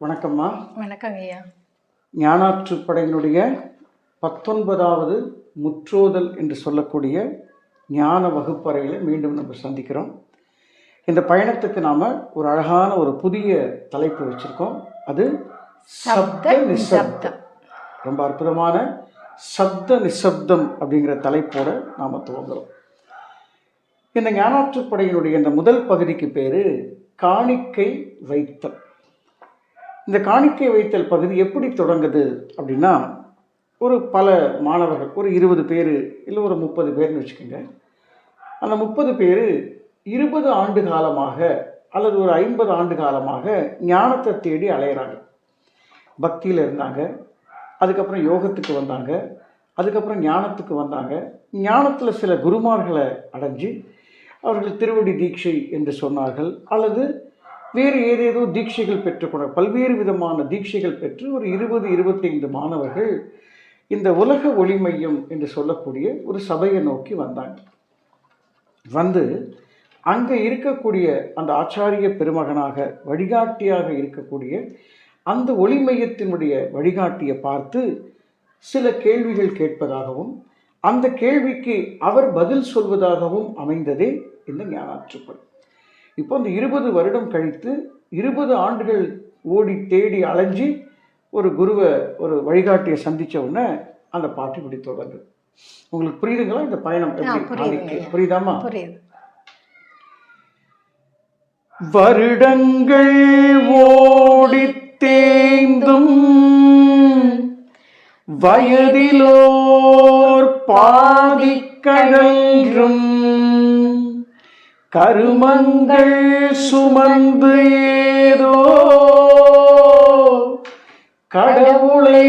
வணக்கம்மா. வணக்கங்க ஐயா. ஞானாற்றுப்படையினுடைய 19வது முற்றோதல் என்று சொல்லக்கூடிய ஞான வகுப்பறையில் மீண்டும் நம்ம சந்திக்கிறோம். இந்த பயணத்துக்கு நாம் ஒரு அழகான ஒரு புதிய தலைப்பு வச்சுருக்கோம். அது சப்த நிசப்தம். ரொம்ப அற்புதமான சப்த நிசப்தம் அப்படிங்கிற தலைப்போடு நாம் துவங்குறோம். இந்த ஞானாற்றுப்படையினுடைய இந்த முதல் பகுதிக்கு பேர் காணிக்கை வைத்தல். இந்த காணிக்கை வைத்தல் பகுதி எப்படி தொடங்குது அப்படின்னா, பல மாணவர்கள் ஒரு 20 பேர் இல்லை ஒரு 30 பேர்னு வச்சுக்கோங்க. அந்த 30 பேர் 20 ஆண்டு காலமாக அல்லது ஒரு 50 ஆண்டு காலமாக ஞானத்தை தேடி அலையிறாங்க. பக்தியில் இருந்தாங்க, அதுக்கப்புறம் யோகத்துக்கு வந்தாங்க, அதுக்கப்புறம் ஞானத்துக்கு வந்தாங்க. ஞானத்தில் சில குருமார்களை அடைஞ்சு அவர்கள் திருவடி தீட்சை என்று சொன்னார்கள், அல்லது வேறு ஏதேதோ தீட்சைகள் பெற்றுக்கொண்ட பல்வேறு விதமான தீட்சைகள் பெற்று ஒரு 20-25 மாணவர்கள் இந்த உலக ஒளி மையம் என்று சொல்லக்கூடிய ஒரு சபையை நோக்கி வந்தாங்க. வந்து அங்கே இருக்கக்கூடிய அந்த ஆச்சாரிய பெருமகனாக வழிகாட்டியாக இருக்கக்கூடிய அந்த ஒளி மையத்தினுடைய வழிகாட்டியை பார்த்து சில கேள்விகள் கேட்பதாகவும் அந்த கேள்விக்கு அவர் பதில் சொல்வதாகவும் அமைந்ததே இந்த ஞானாற்றுப்படை. இப்போ இந்த 20 வருடம் கழித்து 20 ஆண்டுகள் ஓடி தேடி அலைஞ்சி ஒரு குருவை ஒரு வழிகாட்டியை சந்தித்த உடனே அந்த பாட்டு இப்படி தொடங்குது. உங்களுக்கு புரியுதுங்களா இந்த பயணம்? புரியுதாமா? வருடங்கள் ஓடி தேய்ந்தும் வயதிலோர் பாதி கழன்றும் கருமங்கள் சுமந்து ஏதோ கடவுளை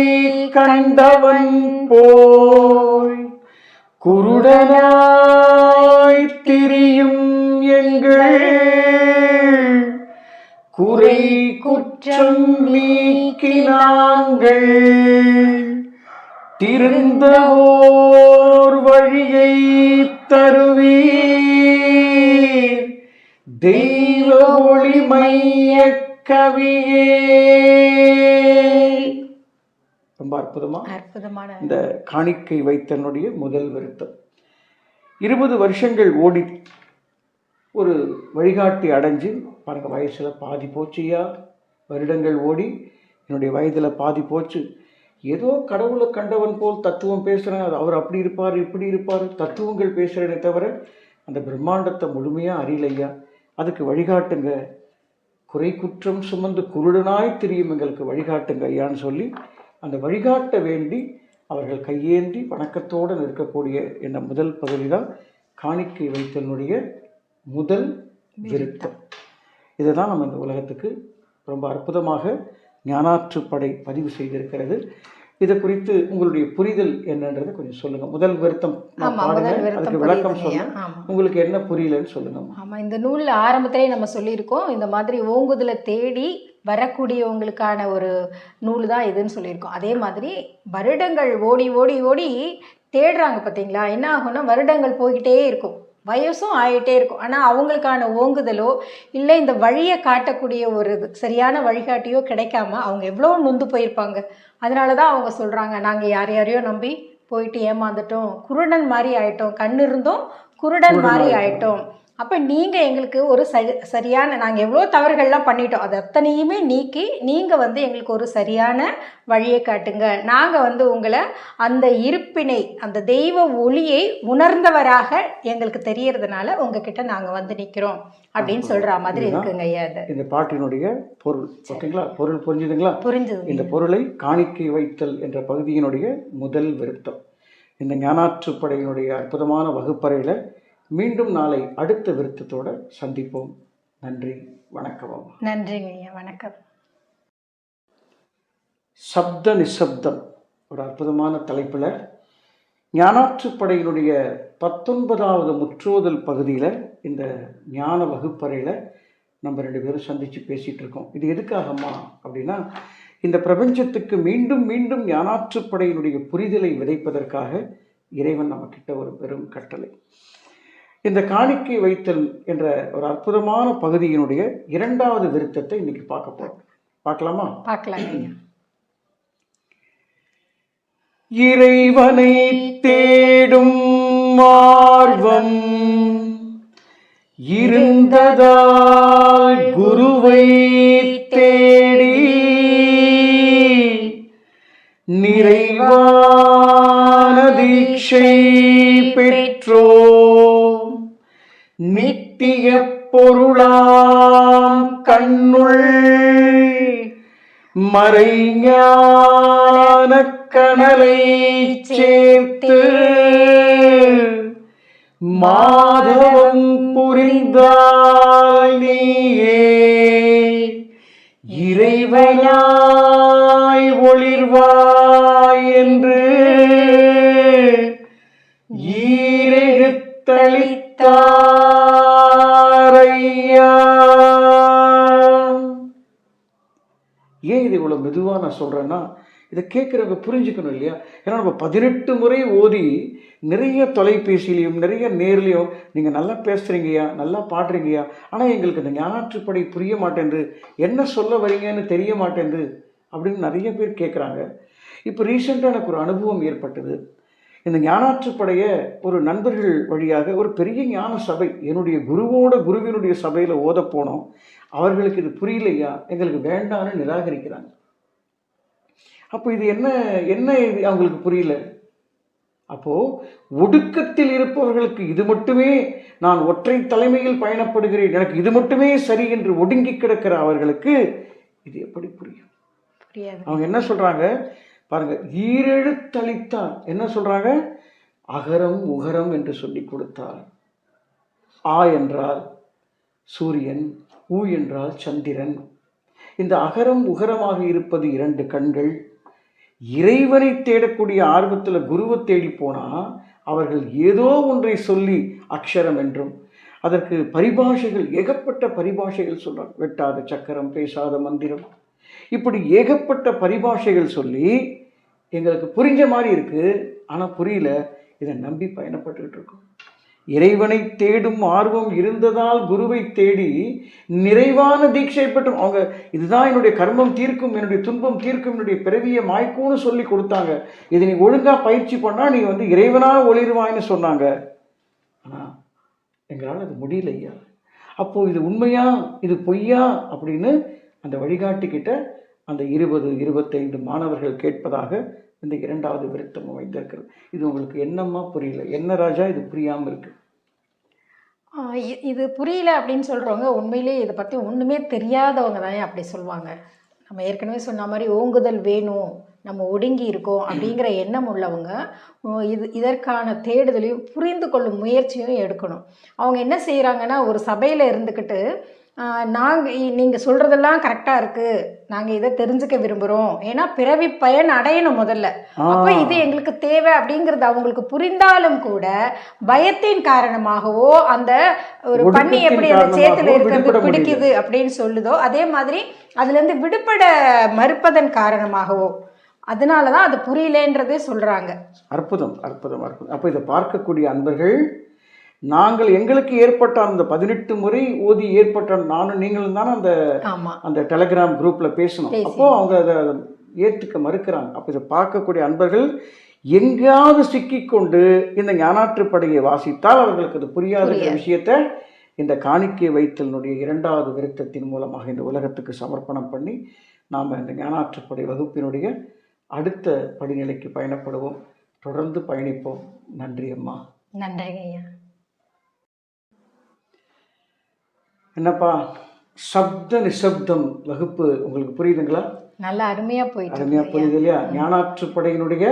கண்டவன் போய் குருடனாய் திரியும் எங்கள் குறை குற்றம் நீக்கினாங்கள் திருந்தவோர் வழியை தருவீர் தெய்வ ஒளி மைய கவியே. ரொம்ப அற்புதமான இந்த காணிக்கை வைத்தனுடைய முதல் விருத்தம். 20 வருஷங்கள் ஓடி ஒரு வழிகாட்டி அடைஞ்சு பாருங்க, வயசுல பாதி போச்சுயா. வருடங்கள் ஓடி என்னுடைய வயதுல பாதி போச்சு. ஏதோ கடவுளை கண்டவன் போல் தத்துவம் பேசுகிறேன், அவர் அப்படி இருப்பார் இப்படி இருப்பார், தத்துவங்கள் பேசுகிறேனே தவிர அந்த பிரம்மாண்டத்தை முழுமையாக அறியலையா. அதுக்கு வழிகாட்டுங்க, குறை குற்றம் சுமந்து குருடனாய் திரியும் எங்களுக்கு வழிகாட்டுங்க ஐயான்னு சொல்லி அந்த வழிகாட்ட வேண்டி அவர்கள் கையேந்தி வணக்கத்தோடு நிற்கக்கூடிய இந்த முதல் பகுதி தான் காணிக்கை வைத்தனுடைய முதல் விருத்தம். இதை தான் நம்ம இந்த உலகத்துக்கு ரொம்ப அற்புதமாக ஞானாற்றுப்படை பதிவு செய்திருக்கிறது. இதை குறித்து உங்களுடைய புரிதல் என்னன்றதை கொஞ்சம் சொல்லுங்க. முதல் விருத்தம் அதுக்கு விளக்கம் சொல்லுங்க, உங்களுக்கு என்ன புரியலன்னு சொல்லுங்க. ஆமாம், இந்த நூலில் ஆரம்பத்திலே நம்ம சொல்லியிருக்கோம், இந்த மாதிரி ஓங்குதலை தேடி வரக்கூடியவங்களுக்கான ஒரு நூல் தான் இதுன்னு சொல்லியிருக்கோம். அதே மாதிரி வருடங்கள் ஓடி ஓடி ஓடி தேடுறாங்க பார்த்தீங்களா, என்ன ஆகும்னா வருடங்கள் போய்கிட்டே இருக்கும், வயசும் ஆகிட்டே இருக்கும். ஆனால் அவங்களுக்கான ஓங்குதலோ இல்லை இந்த வழியை காட்டக்கூடிய ஒரு சரியான வழிகாட்டியோ கிடைக்காம அவங்க எவ்வளோ நொந்து போயிருப்பாங்க. அதனால தான் அவங்க சொல்கிறாங்க, நாங்கள் யாரையோ நம்பி போயிட்டு ஏமாந்துட்டோம், குருடன் மாதிரி ஆயிட்டோம், கண் இருந்தோம் குருடன் மாதிரி ஆயிட்டோம். அப்போ நீங்கள் எங்களுக்கு ஒரு சரியான, நாங்கள் எவ்வளோ தவறுகள்லாம் பண்ணிட்டோம், அது அத்தனையுமே நீக்கி நீங்கள் எங்களுக்கு ஒரு சரியான வழியை காட்டுங்க. நாங்கள் உங்களை அந்த இருப்பினை, அந்த தெய்வ ஒளியை உணர்ந்தவராக எங்களுக்கு தெரியறதுனால உங்ககிட்ட நாங்கள் நிற்கிறோம் அப்படின்னு சொல்கிற மாதிரி இருக்குங்க ஐயா. இந்த பாட்டினுடைய பொருள் ஓகேங்களா? பொருள் புரிஞ்சுதுங்களா? புரிஞ்சுது. இந்த பொருளை காணிக்கை வைத்தல் என்ற பகுதியினுடைய முதல் விருத்தம். இந்த ஞானாற்றுப்படையினுடைய அற்புதமான வகுப்பறையில் மீண்டும் நாளை அடுத்த விருத்தத்தோடு சந்திப்போம். நன்றி, வணக்கம். நன்றிங்க ஐயா, வணக்கம். சப்த நிசப்தம் ஒரு அற்புதமான தலைப்பில் ஞானாற்றுப்படையினுடைய 19வது முற்றோதல் பகுதியில் இந்த ஞான வகுப்பறையில் நம்ம 2 பேரும் சந்தித்து பேசிகிட்டு இருக்கோம். இது எதுக்காகம்மா அப்படின்னா, இந்த பிரபஞ்சத்துக்கு மீண்டும் மீண்டும் ஞானாற்றுப்படையினுடைய புரிதலை விதைப்பதற்காக இறைவன் நம்மக்கிட்ட ஒரு பெரும் கட்டளை. இந்த காணிக்கை வைத்தல் என்ற ஒரு அற்புதமான பகுதியினுடைய 2வது விருத்தத்தை இன்னைக்கு பார்க்க போகிறோம். பார்க்கலாமா? பார்க்கலாம் ஐயா. இறைவனை தேடும் ஆர்வம் இருந்ததால் குருவை தேடி நிறைவான தீட்சை பெற்றோம். நித்திய பொருளாம் கண்ணுள் மறைஞான கனலை சேர்த்து மாதவம் புரிந்தாய் நீயே இறைவனாய் ஒளிர்வாய் என்று ஈரெழுத்தளித்தாரையா. ஏன் இது இவ்வளோ மெதுவாக நான் சொல்கிறேன்னா, இதை கேட்குறவங்க புரிஞ்சுக்கணும் இல்லையா? ஏன்னா நம்ம 18 முறை ஓதி நிறைய தொலைபேசியிலையும் நிறைய நேர்லையும் நீங்கள் நல்லா பேசுகிறீங்கய்யா, நல்லா பாடுறீங்கய்யா, ஆனால் எங்களுக்கு இந்த ஞானாற்றுப்படை புரிய மாட்டேங்குது, என்ன சொல்ல வரீங்கன்னு தெரிய மாட்டேங்குது அப்படின்னு நிறைய பேர் கேட்குறாங்க. இப்போ ரீசெண்டாக எனக்கு ஒரு அனுபவம் ஏற்பட்டது. இந்த ஞானாற்றுப்படையை ஒரு நண்பர்கள் வழியாக ஒரு பெரிய ஞான சபை, என்னுடைய குருவினுடைய சபையில் ஓத போனோம். அவர்களுக்கு இது புரியலையா, எங்களுக்கு வேண்டான்னு நிராகரிக்கிறாங்க. அப்போ இது என்ன இது அவங்களுக்கு புரியல. அப்போது ஒடுக்கத்தில் இருப்பவர்களுக்கு இது மட்டுமே, நான் ஒற்றை தலைமையில் பயணப்படுகிறேன், எனக்கு இது மட்டுமே சரி என்று ஒடுங்கி கிடக்கிற அவர்களுக்கு இது எப்படி புரியும்? புரியாது. அவங்க என்ன சொல்கிறாங்க பாருங்க, ஈரெழுத்தளித்தார். என்ன சொல்கிறாங்க? அகரம் உகரம் என்று சொல்லி கொடுத்தார். ஆ என்றால் சூரியன், ஊ என்றால் சந்திரன். இந்த அகரம் உகரமாக இருப்பது 2 கண்கள். இறைவனை தேடக்கூடிய ஆர்வத்தில் குருவை தேடி போனால் அவர்கள் ஏதோ ஒன்றை சொல்லி அக்ஷரம் என்றும், அதற்கு பரிபாஷைகள், ஏகப்பட்ட பரிபாஷைகள் சொல்கிறாங்க. வெட்டாத சக்கரம், பேசாத மந்திரம், இப்படி ஏகப்பட்ட பரிபாஷைகள் சொல்லி எங்களுக்கு புரிஞ்ச மாதிரி இருக்குது, ஆனால் புரியல. இதை நம்பி பயணப்பட்டுக்கிட்டு இருக்கோம். இறைவனை தேடும் ஆர்வம் இருந்ததால் குருவை தேடி நிறைவான தீட்சை பெற்றும். அவங்க இதுதான் என்னுடைய கர்மம் தீர்க்கும், என்னுடைய துன்பம் தீர்க்கும், என்னுடைய பிறவியை மாய்க்கும்னு சொல்லி கொடுத்தாங்க. இதை நீ ஒழுங்காக பயிற்சி பண்ணால் நீ இறைவனாக ஒளிருவாய்ன்னு சொன்னாங்க. ஆனால் எங்களால் அது முடியலையா. அப்போது இது உண்மையா இது பொய்யா அப்படின்னு அந்த வழிகாட்டிக்கிட்ட அந்த 20-25 மாணவர்கள் கேட்பதாக இந்த 2வது விருத்தம் அமைந்திருக்கிறது. இது உங்களுக்கு என்னம்மா புரியல? என்ன ராஜா இது புரியாமல் இருக்கு? இது புரியல அப்படின்னு சொல்கிறவங்க உண்மையிலேயே இதை பற்றி ஒன்றுமே தெரியாதவங்க தான் அப்படி சொல்லுவாங்க. நம்ம ஏற்கனவே சொன்ன மாதிரி ஓங்குதல் வேணும், நம்ம ஒடுங்கி இருக்கோம் அப்படிங்கிற எண்ணம் உள்ளவங்க இதற்கான தேடுதலையும் புரிந்து கொள்ளும் முயற்சியும் எடுக்கணும். அவங்க என்ன செய்கிறாங்கன்னா, ஒரு சபையில் இருந்துக்கிட்டு நீங்கள் சொல்கிறதெல்லாம் கரெக்டாக இருக்குது, நாங்கள் இதை தெரிஞ்சுக்க விரும்புகிறோம், ஏன்னா பிறவி பயன் அடையணும் முதல்ல, அப்போ இது எங்களுக்கு தேவை அப்படிங்கிறது அவங்களுக்கு புரிந்தாலும் கூட பயத்தின் காரணமாகவோ, அந்த ஒரு பண்ணி எப்படி அந்த சேத்துல இருக்கிறது பிடிக்குது அப்படின்னு சொல்லுதோ அதே மாதிரி அதுலேருந்து விடுபட மறுப்பதன் காரணமாகவோ, அதனால தான் அது புரியலேன்றதே சொல்கிறாங்க. அற்புதம் அற்புதம் அற்புதம். அப்போ இதை பார்க்கக்கூடிய அன்பர்கள், நாங்கள் எங்களுக்கு ஏற்பட்ட அந்த 18 முறை ஓதி ஏற்பட்ட நானும் நீங்களும் தானே அந்த டெலிகிராம் குரூப்பில் பேசணும். அப்போது அவங்க அதை ஏற்றுக்க மறுக்கிறாங்க. அப்போ இதை பார்க்கக்கூடிய அன்பர்கள் எங்கேயாவது சிக்கிக்கொண்டு இந்த ஞானாற்றுப்படையை வாசித்தால் அவர்களுக்கு அது புரியாத விஷயத்தை இந்த காணிக்கை வைத்தலினுடைய 2வது விருத்தத்தின் மூலமாக இந்த உலகத்துக்கு சமர்ப்பணம் பண்ணி நாம் இந்த ஞானாற்றுப்படை வகுப்பினுடைய அடுத்த படிநிலைக்கு பயணப்படுவோம். தொடர்ந்து பயணிப்போம். நன்றி அம்மா. நன்றிங்க ஐயா. என்னப்பா சப்த நிசப்தம் வகுப்பு உங்களுக்கு புரியுதுங்களா? நல்லா அருமையாக புரியுது இல்லையா? ஞானாற்றுப்படையினுடைய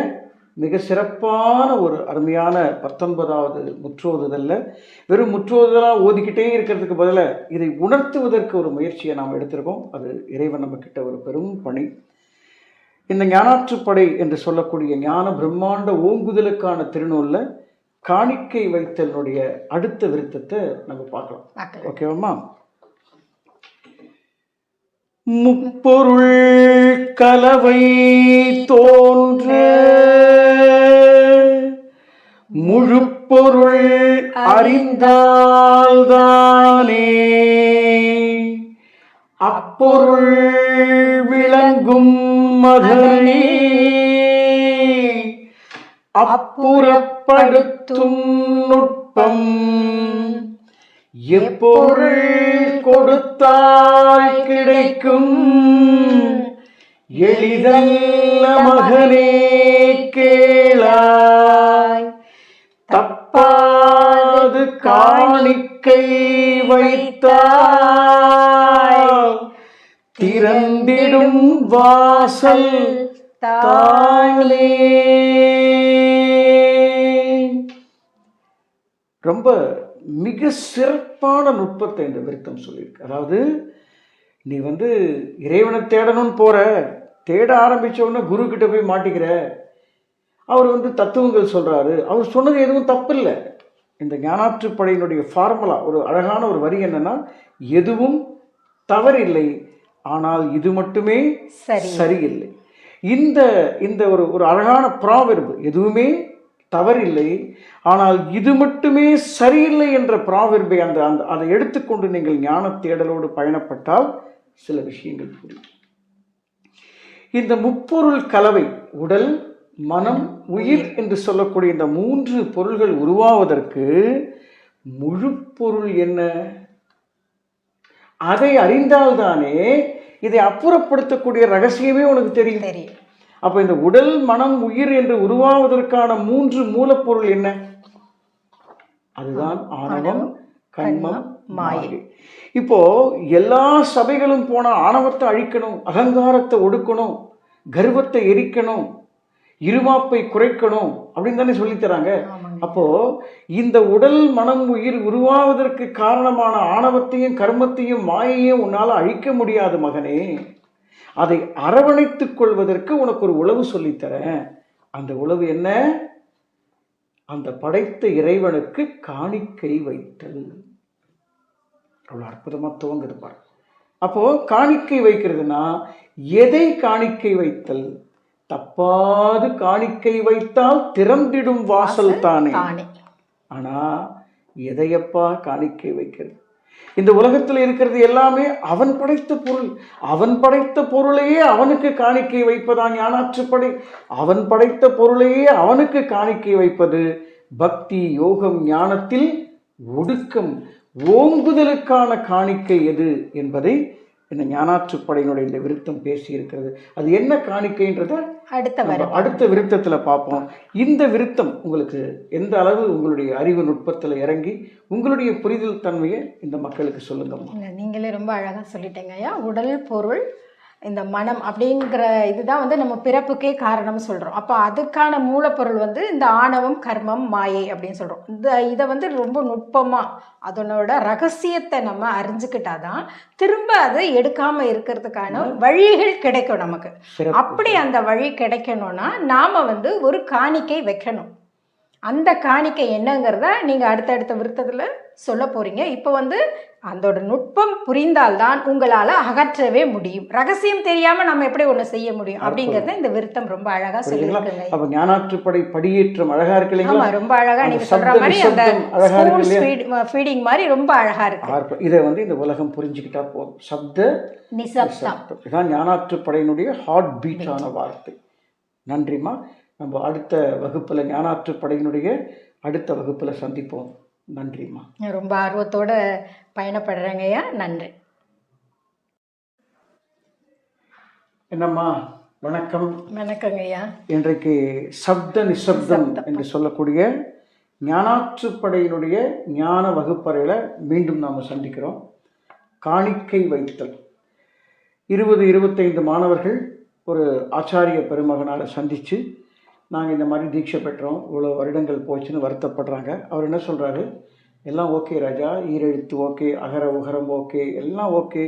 மிக சிறப்பான ஒரு அருமையான 19வது முற்றோதுதலில் வெறும் முற்றோதுதலாக ஓதிக்கிட்டே இருக்கிறதுக்கு பதிலாக இதை உணர்த்துவதற்கு ஒரு முயற்சியை நாம் எடுத்திருக்கோம். அது இறைவன் நம்மக்கிட்ட ஒரு பெரும் பணி. இந்த ஞானாற்றுப்படை என்று சொல்லக்கூடிய ஞான பிரம்மாண்ட ஓங்குதலுக்கான திருநூலில் காணிக்கை வைத்தலினுடைய அடுத்த விருத்தத்தை நம்ம பார்க்கலாம். ஓகேவாம்மா? முப்பொருள் கலவை தோன்ற முழுப்பொருள் அறிந்தால்தானே அப்பொருள் அதனை அப்புறப்படுத்தும் நுட்பம் எப்பொருள் கொடுத்தால் கிடைக்கும் எளிதல்ல மகனே கேளாய் தப்பாது காணிக்கை வைத்தால் திறந்திடும் வாசல் தானே. ரொம்ப மிக சிறப்பான நுட்பத்தை இந்த விருத்தம் சொல்லியிருக்கு. அதாவது நீ இறைவனை தேடணும்னு போற, தேட ஆரம்பிச்ச உடனே குரு கிட்ட போய் மாட்டிக்கிற. அவர் தத்துவங்கள் சொல்றாரு, அவர் சொன்னது எதுவும் தப்பு இல்லை. இந்த ஞானாற்றுப்படையினுடைய ஃபார்முலா ஒரு அழகான ஒரு வரி என்னன்னா, எதுவும் தவறில்லை, ஆனால் இது மட்டுமே சரியில்லை. இந்த இந்த ஒரு ஒரு அழகான ப்ராவெர்பு, எதுவுமே தவறில்லை ஆனால் இது மட்டுமே சரியில்லை என்ற ப்ராவெர்பை அதை எடுத்துக்கொண்டு நீங்கள் ஞான தேடலோடு பயணப்பட்டால் சில விஷயங்கள் புரியும். இந்த முப்பொருள் கலவை, உடல் மனம் உயிர் என்று சொல்லக்கூடிய இந்த 3 பொருள்கள் உருவாவதற்கு முழு பொருள் என்ன, அதை அறிந்தால்தானே இதை அப்புறப்படுத்தக்கூடிய ரகசியமே உனக்கு தெரியும். அப்ப இந்த உடல் மனம் உயிர் என்று உருவாவதற்கான 3 மூலப்பொருள் என்ன? அதுதான் ஆணவம், கண்மம், மாயை. இப்போ எல்லா சபைகளும் போனா ஆணவத்தை அழிக்கணும், அகங்காரத்தை ஒடுக்கணும், கர்வத்தை எரிக்கணும், இருமாப்பை குறைக்கணும் அப்படின்னு தானே சொல்லித்தராங்க. அப்போ இந்த உடல் மனம் உயிர் உருவாவதற்கு காரணமான ஆணவத்தையும் கர்மத்தையும் மாயையும் உன்னால அழிக்க முடியாது மகனே. அதை அரவணைத்துக் கொள்வதற்கு உனக்கு ஒரு உளவு சொல்லித்தரேன். அந்த உளவு என்ன? அந்த படைத்த இறைவனுக்கு காணிக்கை வைத்தல். அவ்வளவு அற்புதமா துவங்குது பாரு. அப்போ காணிக்கை வைக்கிறதுனா எதை காணிக்கை வைத்தல்? தப்பாது காணிக்கை வைத்தால் திறந்திடும் வாசல் தானே. ஆனா எதையப்பா காணிக்கை வைக்கிறது? இந்த உலகத்தில் இருக்கிறது எல்லாமே அவன் படைத்த பொருள். அவன் படைத்த பொருளையே அவனுக்கு காணிக்கை வைப்பதான் ஞானாற்றுப்படை. அவன் படைத்த பொருளையே அவனுக்கு காணிக்கை வைப்பது பக்தி, யோகம், ஞானத்தில் ஒடுக்கம், ஓங்குதலுக்கான காணிக்கை எது என்பதை இந்த ஞானாற்றுப்படையினுடைய இந்த விருத்தம் பேசி இருக்கிறது. அது என்ன காணிக்கைன்றத அடுத்த விருத்தத்தில் பார்ப்போம். இந்த விருத்தம் உங்களுக்கு எந்த அளவு உங்களுடைய அறிவு நுட்பத்தில் இறங்கி உங்களுடைய புரிதல் தன்மையை இந்த மக்களுக்கு சொல்லுங்க. நீங்களே ரொம்ப அழகாக சொல்லிட்டேங்க ஐயா. உடல் பொருள் இந்த மனம் அப்படிங்கிற இதுதான் நம்ம பிறப்புக்கே காரணம் சொல்கிறோம். அப்போ அதுக்கான மூலப்பொருள் இந்த ஆணவம், கர்மம், மாயை அப்படின்னு சொல்கிறோம். இதை ரொம்ப நுட்பமாக அதனோட ரகசியத்தை நம்ம அறிஞ்சுக்கிட்டாதான் திரும்ப அதை எடுக்காமல் இருக்கிறதுக்கான வழிகள் கிடைக்கும் நமக்கு. அப்படி அந்த வழி கிடைக்கணும்னா நாம் ஒரு காணிக்கை வைக்கணும். அந்த காணிக்கை என்னங்கிறத நீங்கள் அடுத்தடுத்த விருத்தத்தில் சொல்ல போகிறீங்க. இப்போ அதோட நுட்பம் புரிந்தால்தான் உங்களால் அகற்றவே முடியும். ரகசியம் தெரியாமல் நம்ம எப்படி ஒன்று செய்ய முடியும் அப்படிங்கிறத இந்த விருத்தம் ரொம்ப அழகாக சொல்லியிருக்குங்க. அப்போ ஞானாற்றுப்படை படியேற்றம் அழகாக இருக்கு இல்லைங்களா? ஆமாம், ரொம்ப அழகாக நீங்கள் சொல்கிற மாதிரி அந்த ஃபீடிங் மாதிரி ரொம்ப அழகாக இருக்கு. இதை இந்த உலகம் புரிஞ்சுக்கிட்டா போதும். சப்த நிசப்தம் இதுதான் ஞானாற்றுப்படையினுடைய ஹார்ட் பீட்டான வார்த்தை. நன்றிம்மா. நம்ம அடுத்த வகுப்பில் ஞானாற்றுப்படையினுடைய அடுத்த வகுப்பில் சந்திப்போம். நன்றிம்மா. ரொம்ப ஆர்வத்தோட பயணப்படுறேங்கய்யா. நன்றி. என்னம்மா, வணக்கம். வணக்கங்கய்யா. இன்றைக்கு சப்த நிசப்தம் என்று சொல்லக்கூடிய ஞானாற்றுப்படையினுடைய ஞான வகுப்பறையில் மீண்டும் நாம் சந்திக்கிறோம். காணிக்கை வைத்தல். 20-25 மாணவர்கள் ஒரு ஆச்சாரிய பெருமகனால் சந்தித்து நாங்கள் இந்த மாதிரி தீட்சை பெற்றோம், இவ்வளோ வருடங்கள் போச்சுன்னு வருத்தப்படுறாங்க. அவர் என்ன சொல்கிறாரு? எல்லாம் ஓகே ராஜா, ஈரெழுத்து ஓகே, அகர உகரம் ஓகே, எல்லாம் ஓகே,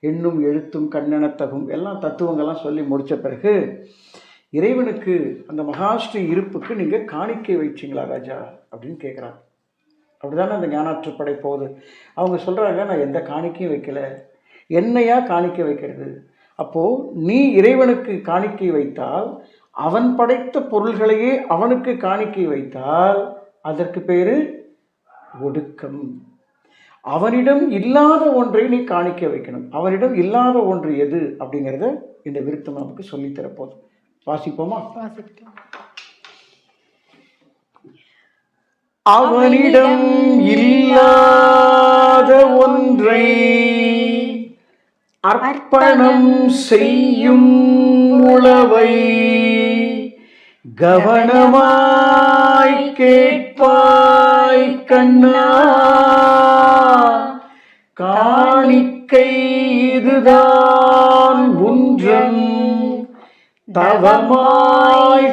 எண்ணும் எழுத்தும் கண்ணெனத்தகும் எல்லாம் தத்துவங்கள்லாம் சொல்லி முடித்த பிறகு இறைவனுக்கு அந்த மகாஸ்ரீ இருப்புக்கு நீங்கள் காணிக்கை வைச்சிங்களா ராஜா அப்படின்னு கேட்குறாங்க. அப்படி தானே அந்த ஞானாற்றுப்படை போகுது. அவங்க சொல்கிறாங்க, நான் எந்த காணிக்கையும் வைக்கலை, என்னையா காணிக்கை வைக்கிறது? அப்போது நீ இறைவனுக்கு காணிக்கை வைத்தால், அவன் படைத்த பொருள்களையே அவனுக்கு காணிக்கை வைத்தால் அதற்கு பேரு ஒடுக்கம். அவனிடம் இல்லாத ஒன்றை நீ காணிக்க வைக்கணும். அவனிடம் இல்லாத ஒன்று எது அப்படிங்கிறத இந்த விருத்தம் நமக்கு சொல்லித்தரப்போகுது. வாசிப்போமா? வாசிக்கலாம். அவனிடம் இல்லாத ஒன்றை அர்ப்பணம் செய்யும் உளவை கவனமாய் கேட்பாய் கண்ணா, காணிக்கை இதுதான் ஒன்றம் தவமாய்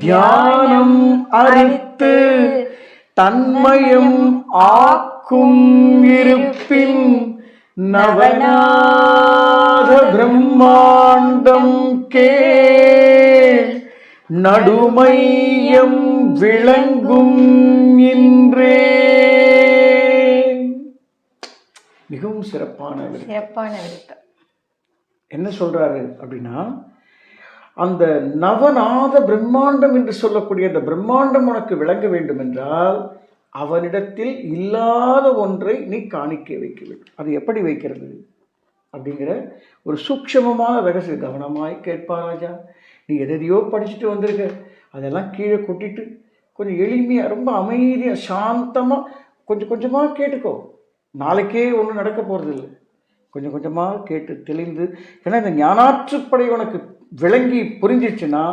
தியானம் அறுத்து தன்மயம் ஆக்கும் இருப்பின் நவநாத பிரம்மாண்டம் கேள் நடுமையம் விளங்கும் இன்றே. மிகவும் சிறப்பான விருத்தம். என்ன சொல்றாரு அப்படின்னா, அந்த நவநாத பிரம்மாண்டம் என்று சொல்லக்கூடிய அந்த பிரம்மாண்டம் உனக்கு விளங்க வேண்டும் என்றால் அவனிடத்தில் இல்லாத ஒன்றை நீ காணிக்கை வைக்க வேண்டும். அது எப்படி வைக்கிறது அப்படிங்கிற ஒரு சூக்ஷமமான ரகசியம். கவனமாய் கேட்பா ராஜா, நீ எதையோ படிச்சுட்டு வந்திருக்க, அதெல்லாம் கீழே கொட்டிட்டு கொஞ்சம் எளிமையாக ரொம்ப அமைதியாக சாந்தமாக கொஞ்சம் கொஞ்சமாக கேட்டுக்கோ. நாளைக்கே ஒன்றும் நடக்க போகிறது இல்லை. கொஞ்சம் கொஞ்சமாக கேட்டு தெளிந்து, ஏன்னா இந்த ஞானாற்றுப்படை உனக்கு விளங்கி புரிஞ்சிச்சுன்னா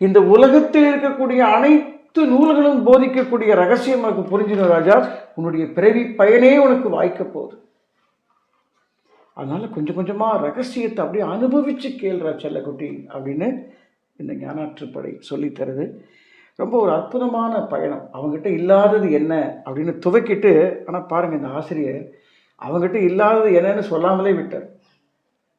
இந்த உலகத்தில் இருக்கக்கூடிய அனைத்து நூல்களும் போதிக்கக்கூடிய ரகசியம் உனக்கு புரிஞ்சிடும் ராஜா. உன்னுடைய பிறவி பயனே உனக்கு வாய்க்க போகுது. அதனால கொஞ்சம் கொஞ்சமாக ரகசியத்தை அப்படியே அனுபவிச்சு கேள்றா செல்லக்குட்டி அப்படின்னு இந்த ஞானாற்றுப்படை சொல்லித்தருது. ரொம்ப ஒரு அற்புதமான பயணம். அவங்ககிட்ட இல்லாதது என்ன அப்படின்னு துவக்கிட்டு, ஆனால் பாருங்கள் இந்த ஆசிரியர் அவங்ககிட்ட இல்லாதது என்னன்னு சொல்லாமலே விட்டார்.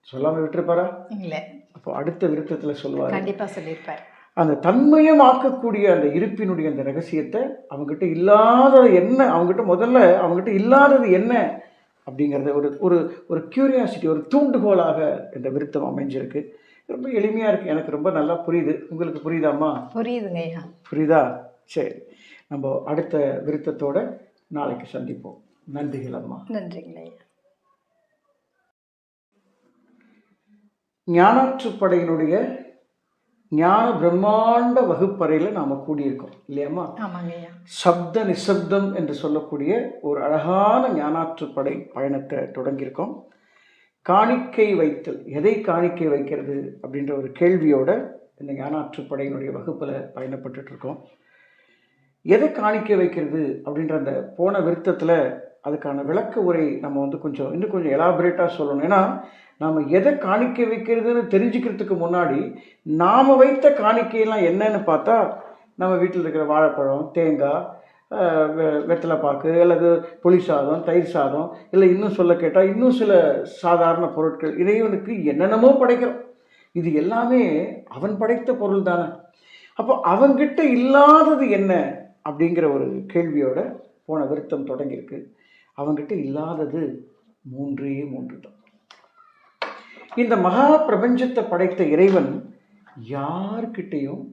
சொல்லாமல் விட்டுருப்பாரா? இல்லை. அப்போ அடுத்த விருத்தத்தில் சொல்லுவார், கண்டிப்பாக சொல்லியிருப்பார். அந்த தன்மயம் ஆக்கக்கூடிய அந்த இருப்பினுடைய அந்த ரகசியத்தை அவங்ககிட்ட இல்லாதது என்ன, அவங்ககிட்ட முதல்ல அவங்ககிட்ட இல்லாதது என்ன அப்படிங்கிறத ஒரு ஒரு ஒரு கியூரியாசிட்டி, ஒரு தூண்டுகோலாக இந்த விருத்தம் அமைஞ்சிருக்கு. ரொம்ப எளிமையாக இருக்குது. எனக்கு ரொம்ப நல்லா புரியுது. உங்களுக்கு புரியுதாம்மா? புரியுதுங்க ஐயா. புரியுதா? சரி, நம்ம அடுத்த விருத்தத்தோட நாளைக்கு சந்திப்போம். நன்றிகள் அம்மா. நன்றிங்க ஐயா. ஞானாற்றுப்படையினுடைய ஞான பிரம்மாண்ட வகுப்பறையில் நாம் கூடியிருக்கோம் இல்லையாம்மா? ஆமாங்க ஐயா. சப்த நிசப்தம் என்று சொல்லக்கூடிய ஒரு அழகான ஞானாற்றுப்படை பயணத்தை தொடங்கியிருக்கோம். காணிக்கை வைத்தல், எதை காணிக்கை வைக்கிறது அப்படின்ற ஒரு கேள்வியோட இந்த ஞானாற்றுப்படையினுடைய வகுப்பில் பயணப்பட்டு இருக்கோம். எதை காணிக்கை வைக்கிறது அப்படின்ற அந்த போன விருத்தத்தில் அதுக்கான விளக்க உரை நம்ம கொஞ்சம் இன்னும் கொஞ்சம் எலாபரேட்டாக சொல்லணும். ஏன்னா நாம் எதை காணிக்கை வைக்கிறதுன்னு தெரிஞ்சுக்கிறதுக்கு முன்னாடி நாம் வைத்த காணிக்கையெல்லாம் என்னன்னு பார்த்தா, நம்ம வீட்டில் இருக்கிற வாழைப்பழம், தேங்காய், வெத்தலைப்பாக்கு, அல்லது புளி சாதம், தயிர் சாதம், இல்லை இன்னும் சொல்ல கேட்டால் இன்னும் சில சாதாரண பொருட்கள், இறைவனுக்கு என்னென்னமோ படைக்கிறோம். இது எல்லாமே அவன் படைத்த பொருள் தானே. அப்போ அவன்கிட்ட இல்லாதது என்ன அப்படிங்கிற ஒரு கேள்வியோட போன விருத்தம் தொடங்கியிருக்கு. அவன்கிட்ட இல்லாதது மூன்றே மூன்று தான். இந்த மகா பிரபஞ்சத்தை படைத்த இறைவன் யார்கிட்டையும்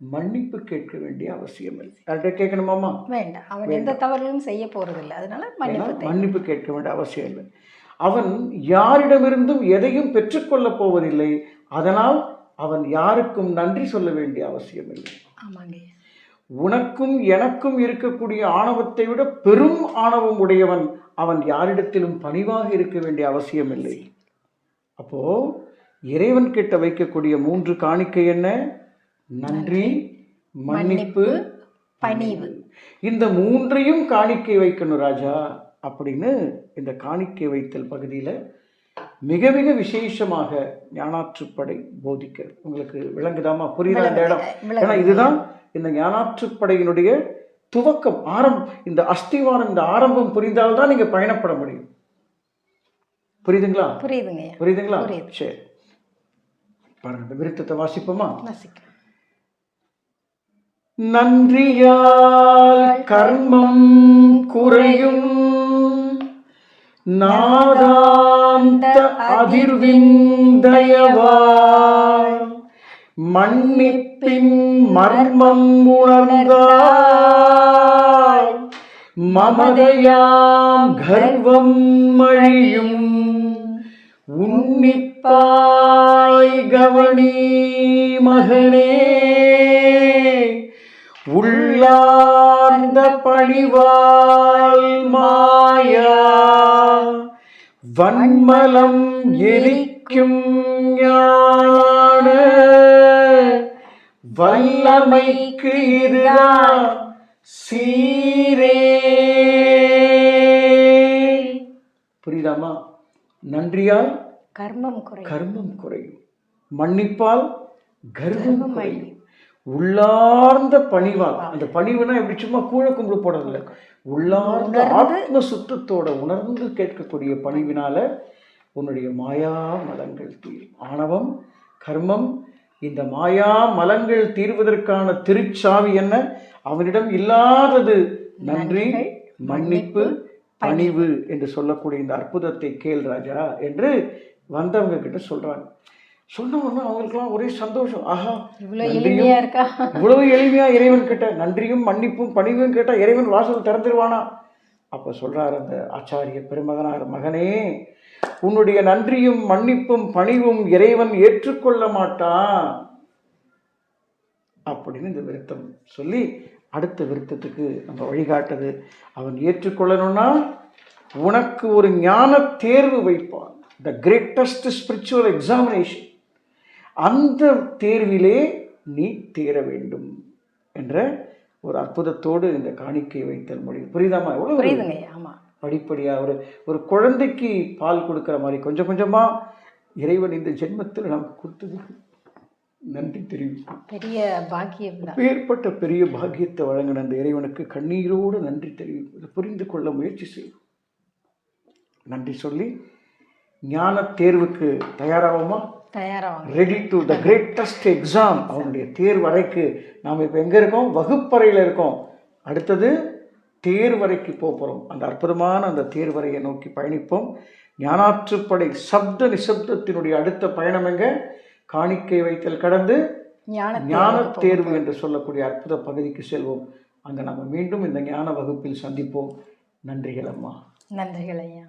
மன்னிப்பு கேட்க வேண்டிய அவசியம் இல்லை. யார்கிட்ட கேட்கணுமாமா? வேண்டாம். அவன் எந்த தவறுகளும் செய்ய போறதில்லை. அதனால மன்னிப்பு கேட்க வேண்டிய அவசியம் இல்லை. அவன் யாரிடமிருந்தும் எதையும் பெற்றுக்கொள்ள போவதில்லை. அதனால் அவன் யாருக்கும் நன்றி சொல்ல வேண்டிய அவசியம் இல்லை. ஆமாங்க. உனக்கும் எனக்கும் இருக்கக்கூடிய ஆணவத்தை விட பெரும் ஆணவம் உடையவன். அவன் யாரிடத்திலும் பணிவாக இருக்க வேண்டிய அவசியம் இல்லை. அப்போ இறைவன் கிட்ட வைக்கக்கூடிய மூன்று காணிக்கை என்ன? நன்றி, மன்னிப்பு, பணிவு. இந்த மூன்றையும் காணிக்கை வைக்கணும் ராஜா அப்படின்னு இந்த காணிக்கை வைத்தல் பகுதியில் மிக மிக விசேஷமாக ஞானாற்றுப்படை போதிக்கிறது. உங்களுக்கு விளங்குதாமா? புரியுதா இந்த இடம்? ஏன்னா இதுதான் இந்த ஞானாற்றுப்படையினுடைய துவக்கம், இந்த அஸ்திவாரம், இந்த ஆரம்பம் புரிந்தால்தான் நீங்க பயணப்பட முடியும். புரியுதுங்களா? புரியுதுங்களா? சரி, பாருங்க இந்த விருத்தத்தை வாசிப்போமா? நன்றியால் கர்மம் குறையும், நாதாந்த அதிர்விந்தயவாய் மன்னிப்பின் மர்மம் உணர்ந்தாய், மமதையாம் கர்வம் அழியும், உன்னிப்பாய் கவனிப்பாய் கவனி மகனே, உள்ளார்ந்த பணிவால் மாயா வன்மலம் எரிக்கும் ஞான வல்லமைக்கு இதுதான் சீரே. புரியுதாமா? நன்றியால் கர்மம் குறையும், கர்மம் குறையும், மன்னிப்பால் கர்வம் குறையும், உள்ளார்ந்த பணிவால், அந்த பணிவுனா எப்படி சும்மா கூழ கும்பிடு போடல, உள்ளார்ந்த ஆத்ம சுத்தத்தோட உணர்ந்து கேட்கக்கூடிய பணிவினால உன்னுடைய மாயா மலங்கள் தீரும். ஆணவம், கர்மம், இந்த மாயா மலங்கள் தீர்வதற்கான திருச்சாவி என்ன? அவனிடம் இல்லாதது நன்றி, மன்னிப்பு, பணிவு என்று சொல்லக்கூடிய இந்த அற்புதத்தை கேள் ராஜா என்று வந்தவங்க கிட்ட சொல்றாங்க. சொன்ன உடனே அவங்களுக்குலாம் ஒரே சந்தோஷம். ஆஹா, எளிமையா இருக்கா, இவ்வளவு எளிமையா இறைவன் கிட்ட நன்றியும் மன்னிப்பும் பணிவும் கேட்டா இறைவன் வாசல் திறந்துருவானா? அப்ப சொல்றாரு அந்த ஆச்சாரிய பெருமகனார், மகனே, உன்னுடைய நன்றியும் மன்னிப்பும் பணிவும் இறைவன் ஏற்றுக்கொள்ள மாட்டான் அப்படின்னு இந்த விருத்தம் சொல்லி அடுத்த விருத்தத்துக்கு நம்ம வழிகாட்டுது. அவன் ஏற்றுக்கொள்ளணும்னா உனக்கு ஒரு ஞான தேர்வு வைப்பான், த கிரேட்டஸ்ட் ஸ்பிரிச்சுவல் எக்ஸாமினேஷன். அந்த தேர்விலே நீ தேர வேண்டும் என்ற ஒரு அற்புதத்தோடு இந்த காணிக்கை வைத்தல் முடியும். புரியுதாமா? எவ்வளவு புரியுதுங்க. ஆமா, படிப்படியாக ஒரு குழந்தைக்கு பால் கொடுக்குற மாதிரி கொஞ்சம் கொஞ்சமாக இறைவன் இந்த ஜென்மத்தில் நமக்கு கொடுத்ததுக்கு நன்றி தெரிவிக்கும். பெரிய பாக்கியம் தான். ஏற்பட்ட பெரிய பாக்கியத்தை வழங்கின அந்த இறைவனுக்கு கண்ணீரோடு நன்றி தெரிவிப்பது, புரிந்து கொள்ள முயற்சி செய்யும். நன்றி சொல்லி ஞான தேர்வுக்கு தயாராகுமா? தயாராகும். Ready to the greatest exam. அவனுடைய தேர்வறைக்கு நாம் இப்போ எங்கே இருக்கோம்? வகுப்பறையில் இருக்கோம். அடுத்தது தேர்வறைக்கு போகிறோம். அந்த அற்புதமான அந்த தேர்வறையை நோக்கி பயணிப்போம். ஞானாற்றுப்படை சப்த நிசப்தத்தினுடைய அடுத்த பயணம் எங்க? காணிக்கை வைத்தல் கடந்து ஞான தேர்வு என்று சொல்லக்கூடிய அற்புத பகுதிக்கு செல்வோம். அங்கே நம்ம மீண்டும் இந்த ஞான வகுப்பில் சந்திப்போம். நன்றிகள் அம்மா. நன்றிகள் ஐயா.